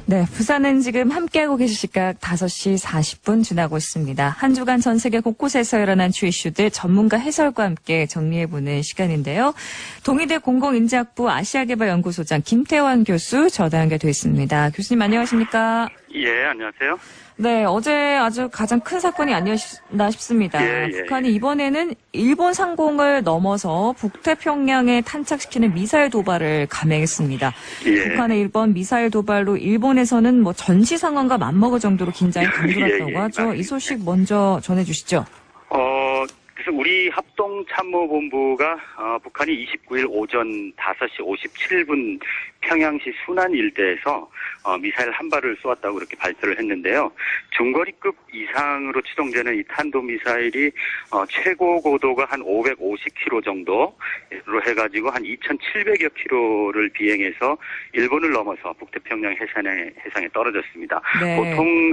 네, 부산은 지금 함께하고 계실 시각 5시 40분 지나고 있습니다. 한 주간 전 세계 곳곳에서 일어난 주요 이슈들 전문가 해설과 함께 정리해보는 시간인데요. 동의대 공공인재학부 아시아개발연구소장 김태환 교수 전화 연결돼 있습니다. 교수님 안녕하십니까? 예, 안녕하세요. 네, 어제 아주 가장 큰 사건이 아니었나 싶습니다. 북한이 이번에는 일본 상공을 넘어서 북태평양에 탄착시키는 미사일 도발을 감행했습니다. 북한의 이번 미사일 도발로 일본에서는 뭐 전시 상황과 맞먹을 정도로 긴장이 감돌았다고 하죠. 이 소식 먼저 전해주시죠. 그래서 우리 합동참모본부가 북한이 29일 오전 5시 57분 평양시 순안 일대에서 미사일 한 발을 쏘았다고 그렇게 발표를 했는데요. 중거리급 이상으로 추정되는 이 탄도미사일이 최고 고도가 한 550km 정도로 해가지고 한 2,700여 킬로를 비행해서 일본을 넘어서 북태평양 해상에 떨어졌습니다. 네. 보통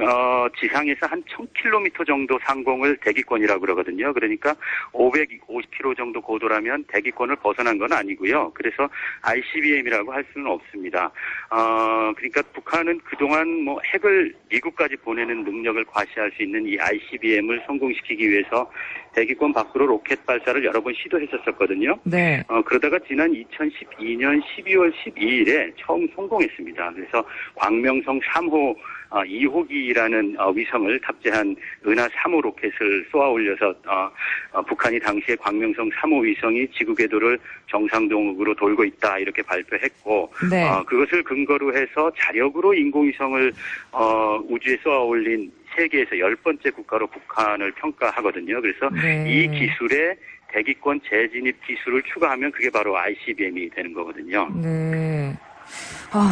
지상에서 한 1,000km 정도 상공을 대기권이라고 그러거든요. 그러니까 550km 정도 고도라면 대기권을 벗어난 건 아니고요. 그래서 ICBM이라고 할 수는 없습니다. 그러니까 북한은 그동안 뭐 핵을 미국까지 보내는 능력을 과시할 수 있는 이 ICBM을 성공시키기 위해서 대기권 밖으로 로켓 발사를 여러 번 시도했었거든요. 네. 그러다가 지난 2012년 12월 12일에 처음 성공했습니다. 그래서 광명성 3호 2호기라는 위성을 탑재한 은하 3호 로켓을 쏘아 올려서 북한이 당시에 광명성 3호 위성이 지구 궤도를 정상적으로 돌고 있다 이렇게 발표했고 네. 그것을 근거로 해서 자력으로 인공위성을 우주에 쏘아 올린 세계에서 10번째 국가로 북한을 평가하거든요. 그래서 이 기술에 대기권 재진입 기술을 추가하면 그게 바로 ICBM이 되는 거거든요. 네.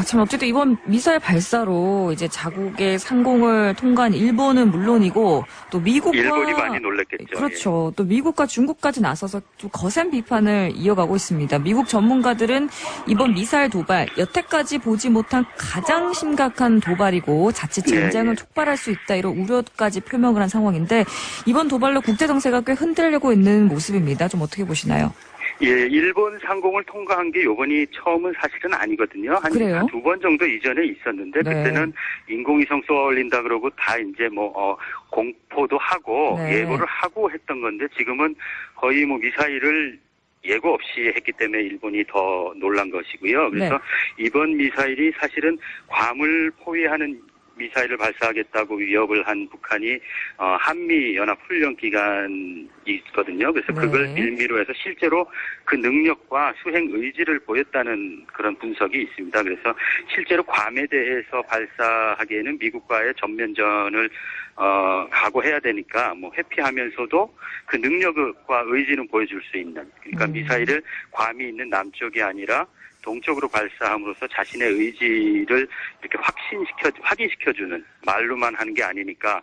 참 어쨌든 이번 미사일 발사로 이제 자국의 상공을 통과한 일본은 물론이고 또 미국과 일본이 많이 놀랐겠죠. 그렇죠. 또 미국과 중국까지 나서서 또 거센 비판을 이어가고 있습니다. 미국 전문가들은 이번 미사일 도발 여태까지 보지 못한 가장 심각한 도발이고 자칫 전쟁을 촉발할 수 있다 이런 우려까지 표명을 한 상황인데 이번 도발로 국제 정세가 꽤 흔들리고 있는 모습입니다. 좀 어떻게 보시나요? 예, 일본 상공을 통과한 게 요번이 처음은 사실은 아니거든요. 한 두 번 정도 이전에 있었는데 그때는 인공위성 쏘아 올린다 그러고 다 이제 공포도 하고 예고를 하고 했던 건데 지금은 거의 미사일을 예고 없이 했기 때문에 일본이 더 놀란 것이고요. 그래서 이번 미사일이 사실은 괌을 포위하는 미사일을 발사하겠다고 위협을 한 북한이 한미연합훈련 기간이 있거든요. 그래서 그걸 빌미로 해서 실제로 그 능력과 수행 의지를 보였다는 그런 분석이 있습니다. 그래서 실제로 괌에 대해서 발사하기에는 미국과의 전면전을 각오해야 되니까 회피하면서도 그 능력과 의지는 보여줄 수 있는 그러니까 미사일을 괌이 있는 남쪽이 아니라 동쪽으로 발사함으로써 자신의 의지를 이렇게 확인시켜주는 말로만 하는 게 아니니까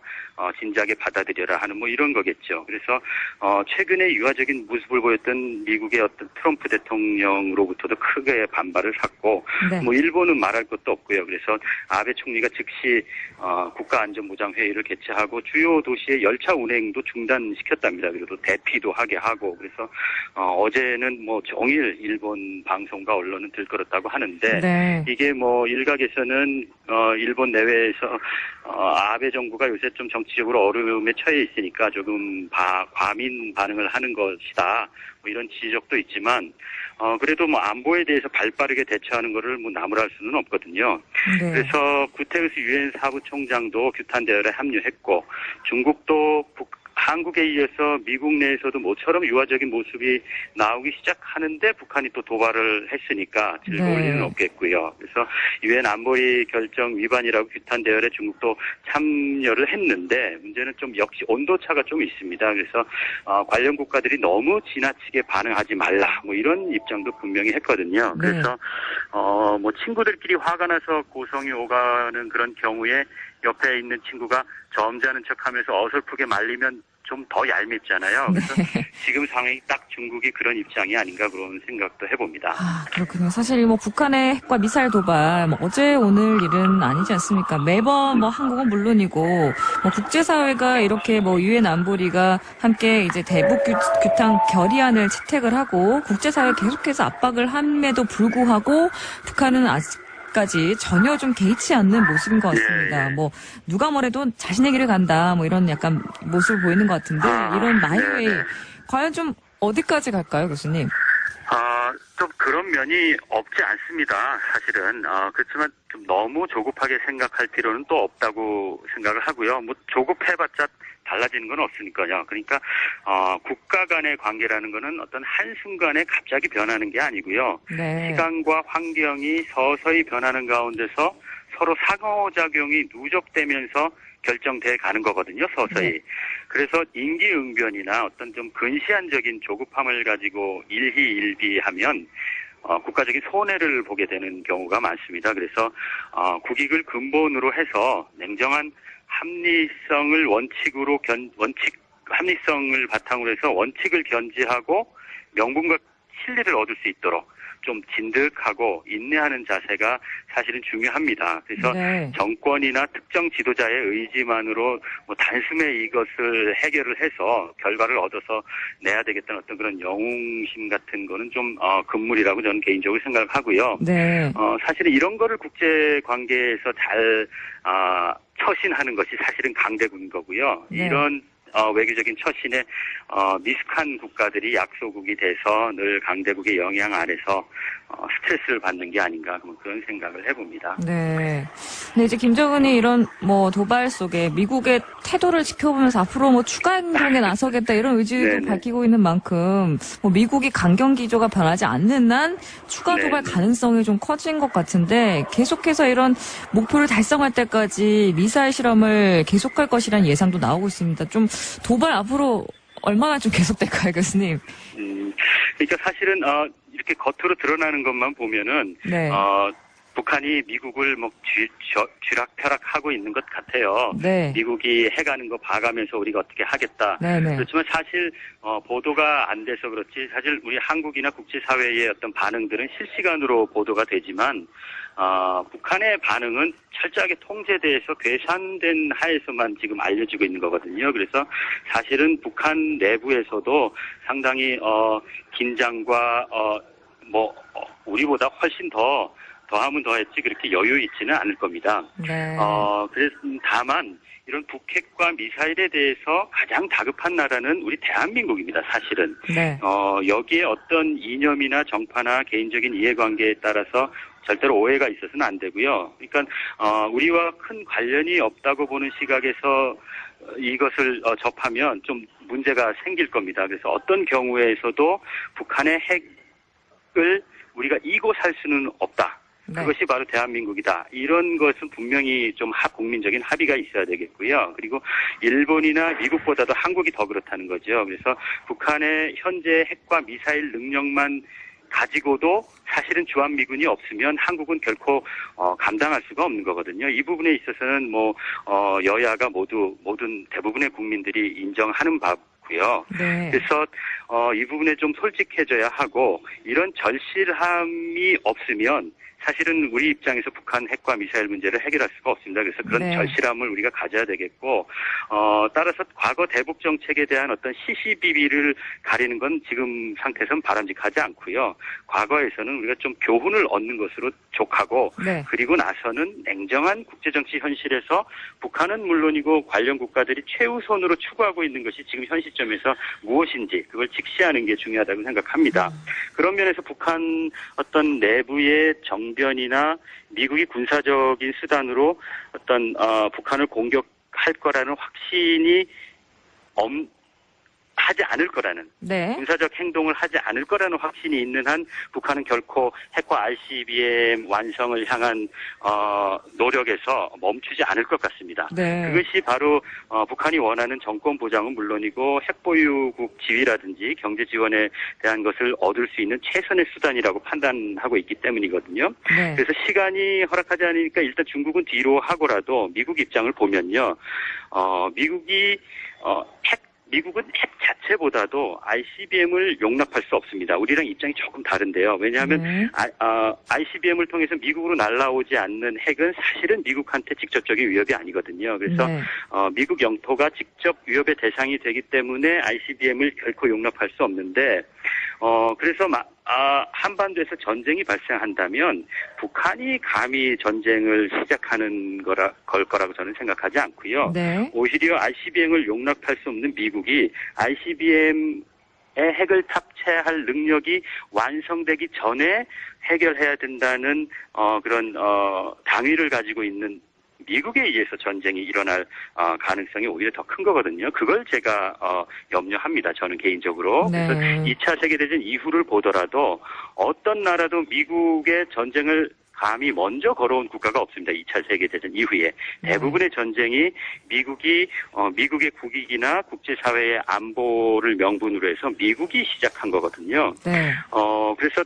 진작에 받아들여라 하는 이런 거겠죠. 그래서 최근에 유화적인 모습을 보였던 미국의 어떤 트럼프 대통령으로부터도 크게 반발을 샀고 일본은 말할 것도 없고요. 그래서 아베 총리가 즉시 국가안전보장회의를 개최하고 주요 도시의 열차 운행도 중단시켰답니다. 그리고 대피도 하게 하고 그래서 어제는 종일 일본 방송과 언론은 들끓었다고 하는데 이게 일각에서는 일본 내외에서 아베 정부가 요새 좀 정치적으로 어려움에 처해 있으니까 조금 과민 반응을 하는 것이다. 이런 지적도 있지만 그래도 안보에 대해서 발빠르게 대처하는 것을 나무랄 수는 없거든요. 그래서 구테르스 유엔 사무총장도 규탄 대열에 합류했고 중국도 한국에 이어서 미국 내에서도 모처럼 유화적인 모습이 나오기 시작하는데 북한이 또 도발을 했으니까 즐거울 일은 없겠고요. 그래서 유엔 안보리 결정 위반이라고 규탄 대열에 중국도 참여를 했는데 문제는 좀 역시 온도차가 좀 있습니다. 그래서 관련 국가들이 너무 지나치게 반응하지 말라 이런 입장도 분명히 했거든요. 그래서 친구들끼리 화가 나서 고성이 오가는 그런 경우에 옆에 있는 친구가 점잖은 척하면서 어설프게 말리면 좀 더 얄밉잖아요. 그래서 지금 상황이 딱 중국이 그런 입장이 아닌가 그런 생각도 해봅니다. 그렇군요. 사실 북한의 핵과 미사일 도발 어제 오늘 일은 아니지 않습니까? 매번 한국은 물론이고 국제사회가 이렇게 유엔 안보리가 함께 이제 대북 규탄 결의안을 채택을 하고 국제사회 계속해서 압박을 함에도 불구하고 북한은 아직 일까지 전혀 좀 개의치 않는 모습인 것 같습니다. 뭐 누가 뭐래도 자신의 길을 간다 뭐 이런 약간 모습을 보이는 것 같은데 이런 마이웨이 과연 좀 어디까지 갈까요, 교수님? 좀 그런 면이 없지 않습니다. 사실은. 그렇지만 좀 너무 조급하게 생각할 필요는 또 없다고 생각을 하고요. 뭐 조급해봤자 달라지는 건 없으니까요. 그러니까 국가 간의 관계라는 거는 어떤 한순간에 갑자기 변하는 게 아니고요. 네. 시간과 환경이 서서히 변하는 가운데서 서로 상호작용이 누적되면서 결정돼 가는 거거든요, 서서히. 네. 그래서 임기응변이나 어떤 좀 근시안적인 조급함을 가지고 일희일비하면 국가적인 손해를 보게 되는 경우가 많습니다. 그래서 국익을 근본으로 해서 냉정한 합리성을 합리성을 바탕으로 해서 원칙을 견지하고 명분과 실리를 얻을 수 있도록 좀 진득하고 인내하는 자세가 사실은 중요합니다. 그래서 네. 정권이나 특정 지도자의 의지만으로 뭐 단숨에 이것을 해결을 해서 결과를 얻어서 내야 되겠다는 어떤 그런 영웅심 같은 거는 좀 금물이라고 저는 개인적으로 생각을 하고요. 네. 사실은 이런 거를 국제 관계에서 잘 처신하는 것이 사실은 강대국인 거고요. 네. 이런 외교적인 처신에 미숙한 국가들이 약소국이 돼서 늘 강대국의 영향 아래서 스트레스를 받는 게 아닌가 그런 생각을 해봅니다. 네. 근데 이제 김정은이 이런 뭐 도발 속에 미국의 태도를 지켜보면서 앞으로 뭐 추가 행동에 나서겠다 이런 의지도 밝히고 있는 만큼 뭐 미국이 강경 기조가 변하지 않는 한 추가 도발 가능성이 좀 커진 것 같은데 계속해서 이런 목표를 달성할 때까지 미사일 실험을 계속할 것이라는 예상도 나오고 있습니다. 좀 도발 앞으로 얼마나 좀 계속될까요, 교수님? 그러니까 사실은 이렇게 겉으로 드러나는 것만 보면은 북한이 미국을 뭐 쥐락펴락하고 있는 것 같아요. 네. 미국이 해가는 거 봐가면서 우리가 어떻게 하겠다. 네네. 그렇지만 사실 보도가 안 돼서 그렇지 사실 우리 한국이나 국제사회의 어떤 반응들은 실시간으로 보도가 되지만 북한의 반응은 철저하게 통제돼서 계산된 하에서만 지금 알려지고 있는 거거든요. 그래서 사실은 북한 내부에서도 상당히 긴장과 우리보다 훨씬 더하면 더했지 그렇게 여유 있지는 않을 겁니다. 네. 그래서 다만 이런 북핵과 미사일에 대해서 가장 다급한 나라는 우리 대한민국입니다. 사실은. 네. 여기에 어떤 이념이나 정파나 개인적인 이해관계에 따라서 절대로 오해가 있어서는 안 되고요. 그러니까 우리와 큰 관련이 없다고 보는 시각에서 이것을 접하면 좀 문제가 생길 겁니다. 그래서 어떤 경우에서도 북한의 핵을 우리가 이고 살 수는 없다. 네. 그것이 바로 대한민국이다. 이런 것은 분명히 좀 국민적인 합의가 있어야 되겠고요. 그리고 일본이나 미국보다도 한국이 더 그렇다는 거죠. 그래서 북한의 현재 핵과 미사일 능력만 가지고도 사실은 주한미군이 없으면 한국은 결코 감당할 수가 없는 거거든요. 이 부분에 있어서는 여야가 모든 대부분의 국민들이 인정하는 바고요. 네. 그래서 이 부분에 좀 솔직해져야 하고 이런 절실함이 없으면 사실은 우리 입장에서 북한 핵과 미사일 문제를 해결할 수가 없습니다. 그래서 그런 절실함을 우리가 가져야 되겠고, 따라서 과거 대북 정책에 대한 어떤 시시비비를 가리는 건 지금 상태에서는 바람직하지 않고요. 과거에서는 우리가 좀 교훈을 얻는 것으로 족하고, 그리고 나서는 냉정한 국제정치 현실에서 북한은 물론이고 관련 국가들이 최우선으로 추구하고 있는 것이 지금 현 시점에서 무엇인지 그걸 직시하는 게 중요하다고 생각합니다. 그런 면에서 북한 어떤 내부의 정변이나 미국이 군사적인 수단으로 어떤 북한을 공격할 거라는 확신이 하지 않을 거라는 군사적 행동을 하지 않을 거라는 확신이 있는 한 북한은 결코 핵과 ICBM 완성을 향한 노력에서 멈추지 않을 것 같습니다. 네. 그것이 바로 북한이 원하는 정권 보장은 물론이고 핵보유국 지위라든지 경제 지원에 대한 것을 얻을 수 있는 최선의 수단이라고 판단하고 있기 때문이거든요. 네. 그래서 시간이 허락하지 않으니까 일단 중국은 뒤로 하고라도 미국 입장을 보면요. 미국은 핵 자체보다도 ICBM을 용납할 수 없습니다. 우리랑 입장이 조금 다른데요. 왜냐하면 ICBM을 통해서 미국으로 날아오지 않는 핵은 사실은 미국한테 직접적인 위협이 아니거든요. 그래서 미국 영토가 직접 위협의 대상이 되기 때문에 ICBM을 결코 용납할 수 없는데 그래서 한반도에서 전쟁이 발생한다면 북한이 감히 전쟁을 시작하는 걸 거라고 저는 생각하지 않고요. 네. 오히려 ICBM을 용납할 수 없는 미국이 ICBM의 핵을 탑재할 능력이 완성되기 전에 해결해야 된다는 그런 당위를 가지고 있는 미국에 의해서 전쟁이 일어날 가능성이 오히려 더 큰 거거든요. 그걸 제가 염려합니다. 저는 개인적으로. 네. 그래서 2차 세계대전 이후를 보더라도 어떤 나라도 미국의 전쟁을 감히 먼저 걸어온 국가가 없습니다. 2차 세계대전 이후에. 대부분의 전쟁이 미국의 국익이나 국제사회의 안보를 명분으로 해서 미국이 시작한 거거든요. 네. 그래서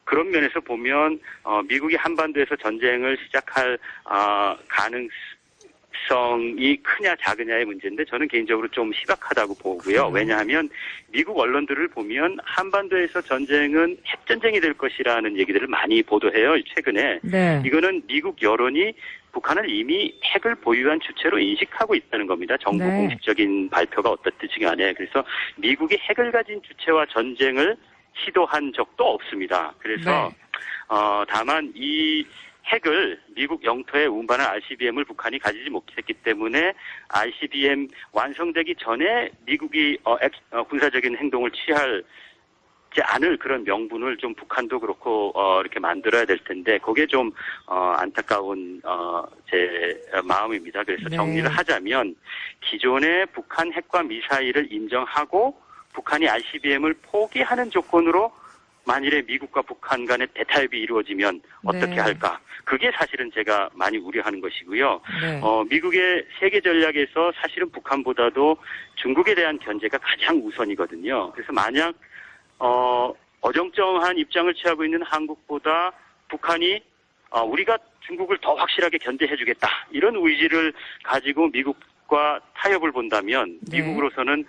그런 면에서 보면 미국이 한반도에서 전쟁을 시작할 가능성이 크냐 작으냐의 문제인데 저는 개인적으로 좀 희박하다고 보고요. 왜냐하면 미국 언론들을 보면 한반도에서 전쟁은 핵전쟁이 될 것이라는 얘기들을 많이 보도해요. 최근에. 네. 이거는 미국 여론이 북한을 이미 핵을 보유한 주체로 인식하고 있다는 겁니다. 정부 네. 공식적인 발표가 어떻든지 간에. 그래서 미국이 핵을 가진 주체와 전쟁을 시도한 적도 없습니다. 그래서 네. 다만 이 핵을 미국 영토에 운반한 ICBM을 북한이 가지지 못했기 때문에 ICBM 완성되기 전에 미국이 군사적인 행동을 취하지 않을 그런 명분을 좀 북한도 그렇고 이렇게 만들어야 될 텐데 그게 좀 안타까운 제 마음입니다. 그래서 네. 정리를 하자면 기존의 북한 핵과 미사일을 인정하고 북한이 ICBM을 포기하는 조건으로 만일에 미국과 북한 간의 대타협이 이루어지면 어떻게 네. 할까? 그게 사실은 제가 많이 우려하는 것이고요. 네. 미국의 세계 전략에서 사실은 북한보다도 중국에 대한 견제가 가장 우선이거든요. 그래서 만약 어정쩡한 입장을 취하고 있는 한국보다 북한이 우리가 중국을 더 확실하게 견제해주겠다 이런 의지를 가지고 미국과 타협을 본다면 네. 미국으로서는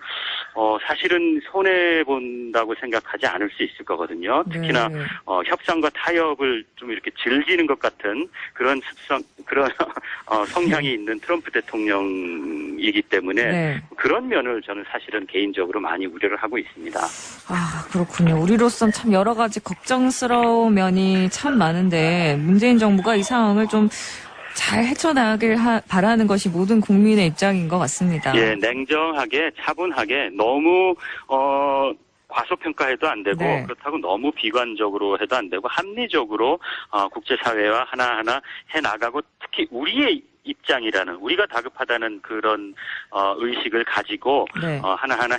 사실은 손해 본다고 생각하지 않을 수 있을 거거든요. 특히나 네. 협상과 타협을 좀 이렇게 즐기는 것 같은 그런 성향이 있는 트럼프 대통령이기 때문에 네. 그런 면을 저는 사실은 개인적으로 많이 우려를 하고 있습니다. 그렇군요. 우리로선 참 여러 가지 걱정스러운 면이 참 많은데 문재인 정부가 이 상황을 좀 잘 헤쳐나가길 바라는 것이 모든 국민의 입장인 것 같습니다. 예, 냉정하게, 차분하게, 너무, 과소평가해도 안 되고, 네. 그렇다고 너무 비관적으로 해도 안 되고, 합리적으로, 국제사회와 하나하나 해나가고, 특히 우리의 입장이라는, 우리가 다급하다는 그런, 의식을 가지고, 네. 하나하나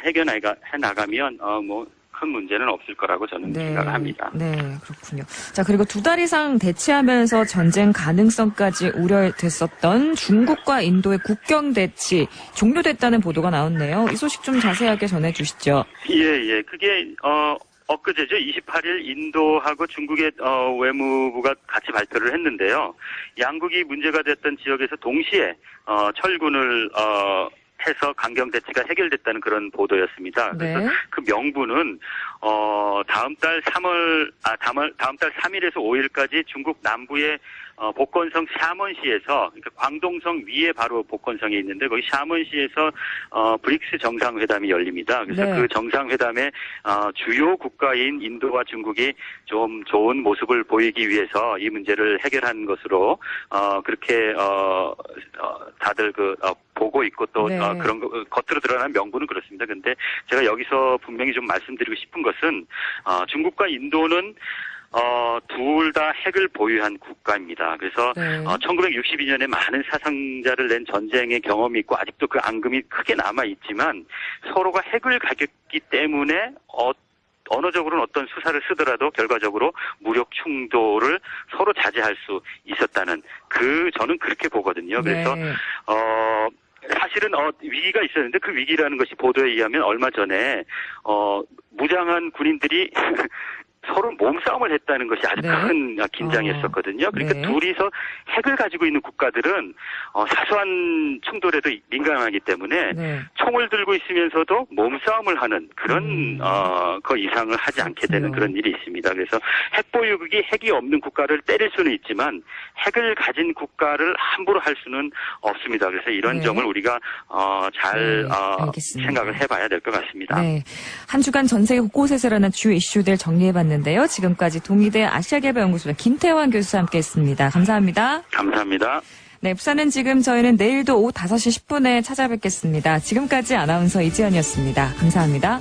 해나가면, 큰 문제는 없을 거라고 저는 생각을 합니다. 네, 그렇군요. 자, 그리고 2달 이상 대치하면서 전쟁 가능성까지 우려됐었던 중국과 인도의 국경 대치 종료됐다는 보도가 나왔네요. 이 소식 좀 자세하게 전해주시죠. 예. 그게, 엊그제죠. 28일 인도하고 중국의 외무부가 같이 발표를 했는데요. 양국이 문제가 됐던 지역에서 동시에 철군을 해서 강경 대치가 해결됐다는 그런 보도였습니다. 그래서 네. 그 명분은 다음 달 3일에서 5일까지 중국 남부의 복건성 샤먼시에서, 그러니까 광동성 위에 바로 복건성이 있는데 거기 샤먼시에서 브릭스 정상회담이 열립니다. 그래서 네. 그 정상회담에 주요 국가인 인도와 중국이 좀 좋은 모습을 보이기 위해서 이 문제를 해결한 것으로 그렇게 다들 보고 있고 또 네. 그런 거 겉으로 드러난 명분은 그렇습니다. 근데 제가 여기서 분명히 좀 말씀드리고 싶은 것은 중국과 인도는 둘 다 핵을 보유한 국가입니다. 그래서 네. 1962년에 많은 사상자를 낸 전쟁의 경험이 있고 아직도 그 앙금이 크게 남아 있지만 서로가 핵을 가졌기 때문에 언어적으로는 어떤 수사를 쓰더라도 결과적으로 무력 충돌을 서로 자제할 수 있었다는 저는 그렇게 보거든요. 그래서 네. 사실은 위기가 있었는데 그 위기라는 것이 보도에 의하면 얼마 전에 무장한 군인들이 서로 몸싸움을 했다는 것이 아주 네. 큰 긴장이었었거든요. 그러니까 네. 둘이서 핵을 가지고 있는 국가들은 사소한 충돌에도 민감하기 때문에 네. 총을 들고 있으면서도 몸싸움을 하는 그런 그 이상을 하지 않게 되는 그런 일이 있습니다. 그래서 핵 보유국이 핵이 없는 국가를 때릴 수는 있지만 핵을 가진 국가를 함부로 할 수는 없습니다. 그래서 이런 네. 점을 우리가 잘 알겠습니다. 생각을 해봐야 될 것 같습니다. 네. 한 주간 전 세계 곳곳에서 일어난 주요 이슈들 정리해봤는데요. 지금까지 동의대 아시아개발연구소 김태환 교수와 함께했습니다. 감사합니다. 감사합니다. 네, 부산은 지금 저희는 내일도 오후 5시 10분에 찾아뵙겠습니다. 지금까지 아나운서 이지연이었습니다. 감사합니다.